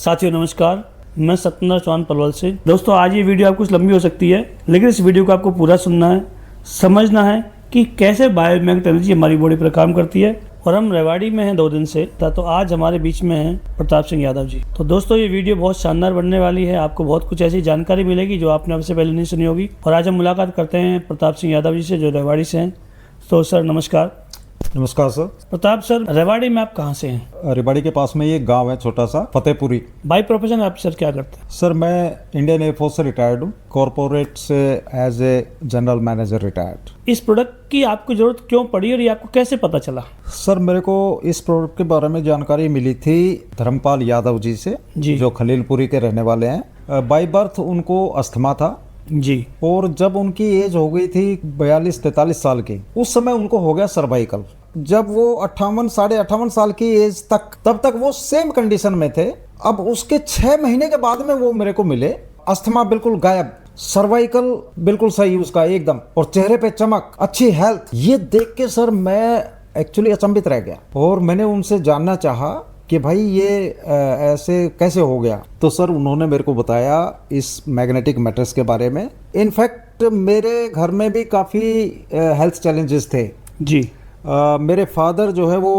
साथियों नमस्कार, मैं सत्येंद्र चौहान पलवल से। दोस्तों आज ये वीडियो आपको कुछ लंबी हो सकती है, लेकिन इस वीडियो को आपको पूरा सुनना है, समझना है कि कैसे बायोमैग्नेटिक एनर्जी हमारी बॉडी पर काम करती है। और हम रेवाड़ी में हैं 2 दिन से, तो आज हमारे बीच में हैं प्रताप सिंह यादव जी। तो दोस्तों ये वीडियो बहुत शानदार बनने वाली है, आपको बहुत कुछ ऐसी जानकारी मिलेगी जो आपने हमसे पहले नहीं सुनी होगी। और आज हम मुलाकात करते हैं प्रताप सिंह यादव जी से, जो रेवाड़ी से हैं। तो सर नमस्कार। नमस्कार सर। प्रताप सर, रेवाड़ी में आप कहाँ से हैं? रेवाड़ी के पास में ये गांव है छोटा सा, फतेहपुरी। बाई प्रोफेशन आप सर क्या करते हैं? सर मैं इंडियन एयरफोर्स से रिटायर्ड हूँ, कॉरपोरेट से as a general manager retired. इस प्रोडक्ट की आपको जरूरत क्यों पड़ी और ये आपको कैसे पता चला? सर मेरे को इस प्रोडक्ट के बारे में जानकारी मिली थी धर्मपाल यादव जी से, जो खलीलपुरी के रहने वाले हैं। बाई बर्थ उनको अस्थमा था जी, और जब उनकी एज हो गई थी 42-43 साल की, उस समय उनको हो गया सर्वाइकल। जब वो 58 साढ़े 58 साल की एज तक, तब तक वो सेम कंडीशन में थे। अब उसके 6 महीने के बाद में वो मेरे को मिले, अस्थमा बिल्कुल गायब, सर्वाइकल बिल्कुल सही उसका एकदम, और चेहरे पे चमक, अच्छी हेल्थ। ये देख के सर मैं एक्चुअली अचंभित रह गया और मैंने उनसे जानना चाहा कि भाई ये ऐसे कैसे हो गया। तो सर उन्होंने मेरे को बताया इस मैग्नेटिक मैटर्स के बारे में। इनफैक्ट मेरे घर में भी काफ़ी हेल्थ चैलेंजेस थे जी। मेरे फादर जो है वो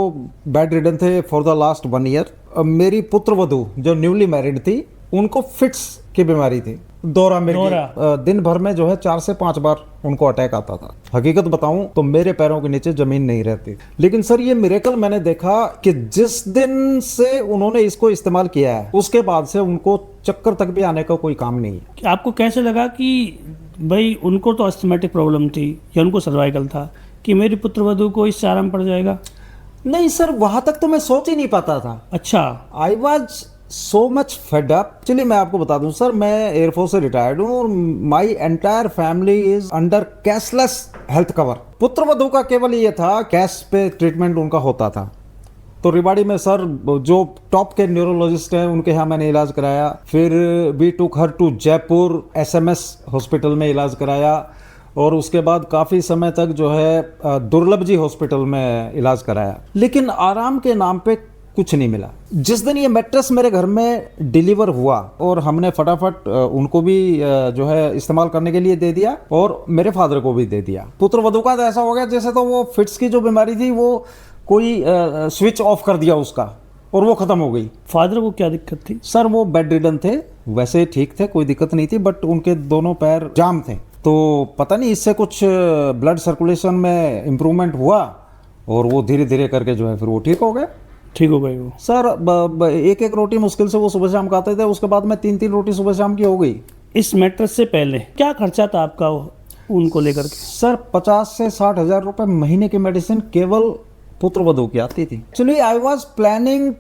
बेड रिडन थे फॉर द लास्ट 1 ईयर। मेरी पुत्रवधू जो न्यूली मैरिड थी, उनको फिट्स की बीमारी थी, दौरा मिर्गी। दिन भर में जो है 4 से 5 बार उनको अटैक आता था। हकीकत बताऊं तो मेरे पैरों के नीचे जमीन नहीं रहती। लेकिन सर ये मिरेकल मैंने देखा कि जिस दिन से उन्होंने इसको इस्तेमाल किया है, उसके बाद से उनको चक्कर तक भी आने का कोई काम नहीं है। आपको कैसे लगा कि भाई उनको तो अस्थमेटिक प्रॉब्लम थी या उनको सर्वाइकल था, कि मेरी पुत्रवधू को इससे आराम पड़ जाएगा? नहीं सर, वहां तक तो मैं सोच ही नहीं पाता था। अच्छा। I was so much fed up. चलिए मैं आपको बता दूं सर, मैं एयरफोर्स से रिटायर्ड हूं और my entire family is under cashless health cover. पुत्रवधू का केवल ये था, कैश पे ट्रीटमेंट उनका होता था। तो रेवाड़ी में सर जो टॉप के न्यूरोलॉजिस्ट हैं उनके यहाँ मैंने इलाज कराया। फिर we took her to Jaipur SMS hospital में इलाज कराया, और उसके बाद काफ़ी समय तक जो है दुर्लभ जी हॉस्पिटल में इलाज कराया। लेकिन आराम के नाम पे कुछ नहीं मिला। जिस दिन ये मैट्रेस मेरे घर में डिलीवर हुआ और हमने फटाफट उनको भी जो है इस्तेमाल करने के लिए दे दिया, और मेरे फादर को भी दे दिया। पुत्रवधू का तो ऐसा हो गया जैसे तो वो फिट्स की जो बीमारी थी वो कोई स्विच ऑफ कर दिया उसका, और वो खत्म हो गई। फादर को क्या दिक्कत थी? सर वो बेड रिडन थे, वैसे ठीक थे, कोई दिक्कत नहीं थी, बट उनके दोनों पैर जाम थे। तो पता नहीं इससे कुछ ब्लड सर्कुलेशन में इम्प्रूवमेंट हुआ, और वो धीरे धीरे करके जो है फिर वो ठीक हो गए। ठीक हो गई वो? सर 1-1 रोटी मुश्किल से वो सुबह शाम खाते थे, उसके बाद में 3-3 रोटी सुबह शाम की हो गई। इस मैट्रेस से पहले क्या खर्चा था आपका उनको लेकर के? सर 50 से 60 हजार रुपए महीने की मेडिसिन केवल पुत्रवधू की आती थी। Actually I was planning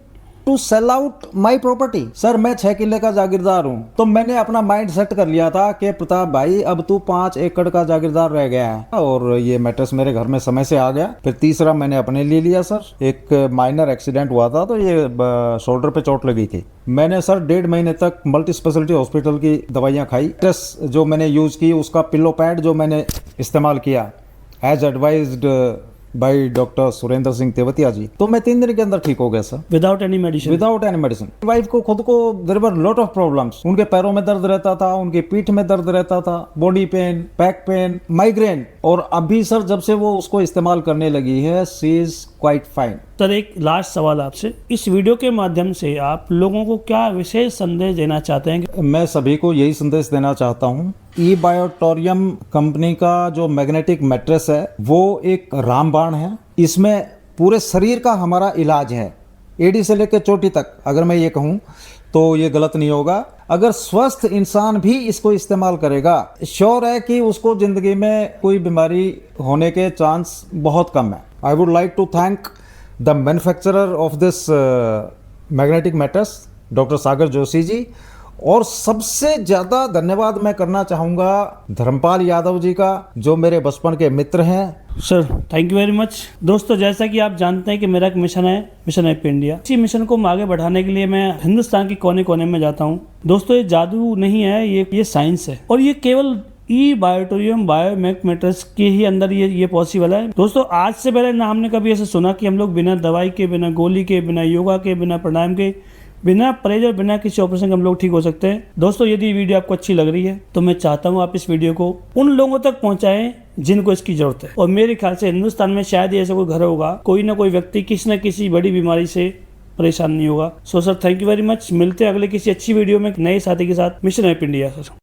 to sell out my property. Sir मैं 6 किले का जागीरदार हूँ, तो मैंने अपना माइंड सेट कर लिया था कि प्रताप भाई अब तू 5 एकड़ का जागीरदार रह गया है, और ये मैट्रेस मेरे घर में समय से आ गया। फिर तीसरा मैंने अपने लिए लिया। सर एक माइनर एक्सीडेंट हुआ था, तो ये शोल्डर पे चोट लगी थी। मैंने सर 1.5 महीने तक मल्टी स्पेशलिटी हॉस्पिटल की दवाइयाँ खाई। मैट्रेस जो मैंने यूज की, उसका पिलो पैड जो मैंने इस्तेमाल किया as advised by doctor Surendra Singh Tewatia ji, तो मैं 3 दिन के अंदर ठीक हो गया sir, without any medicine. Without any medicine. Wife को खुद को there were lot of problems. उनके पैरों में दर्द रहता था, उनकी पीठ में दर्द रहता था, body pain, back pain, migraine, और अभी सर जब से वो उसको इस्तेमाल करने लगी है, she is quite fine. Sir एक लास्ट सवाल आपसे, इस वीडियो के माध्यम से आप लोगों को क्या विशेष संदेश देना चाहते हैं? मैं सभी को यही संदेश देना चाहता हूँ, ई-बायोटोरियम कंपनी का जो मैग्नेटिक मैट्रेस है वो एक रामबाण है। इसमें पूरे शरीर का हमारा इलाज है, एडी से लेकर चोटी तक। अगर मैं ये कहूँ तो ये गलत नहीं होगा। अगर स्वस्थ इंसान भी इसको इस्तेमाल करेगा, श्योर है कि उसको जिंदगी में कोई बीमारी होने के चांस बहुत कम है। I would like to thank the manufacturer of this magnetic mattress, doctor Sagar Joshi ji, और सबसे ज्यादा धन्यवाद मैं करना चाहूंगा धर्मपाल यादव जी का, जो मेरे बचपन के मित्र हैं। Sir thank you very much. दोस्तों जैसा कि आप जानते हैं कि मेरा एक मिशन है, मिशन हेल्प इंडिया। इसी मिशन को आगे बढ़ाने के लिए मैं हिंदुस्तान के कोने कोने में जाता हूँ। दोस्तों ये जादू नहीं है, ये साइंस है, और ये केवल ई-बायोटोरियम बायोमैग्नेटिक्स के ही अंदर ये पॉसिबल है। दोस्तों आज से पहले ना हमने कभी ऐसे सुना कि हम लोग बिना दवाई के, बिना गोली के, बिना योगा के, बिना प्राणायाम के बिना परहेज और बिना किसी ऑपरेशन के हम लोग ठीक हो सकते हैं। दोस्तों यदि वीडियो आपको अच्छी लग रही है तो मैं चाहता हूँ आप इस वीडियो को उन लोगों तक पहुंचाएं जिनको इसकी जरूरत है। और मेरे ख्याल से हिंदुस्तान में शायद ऐसा कोई घर होगा, कोई ना कोई व्यक्ति किसी न किसी बड़ी बीमारी से परेशान नहीं होगा। So sir thank you very much. मिलते हैं अगले किसी अच्छी वीडियो में नए साथी के साथ। Mission help India sir.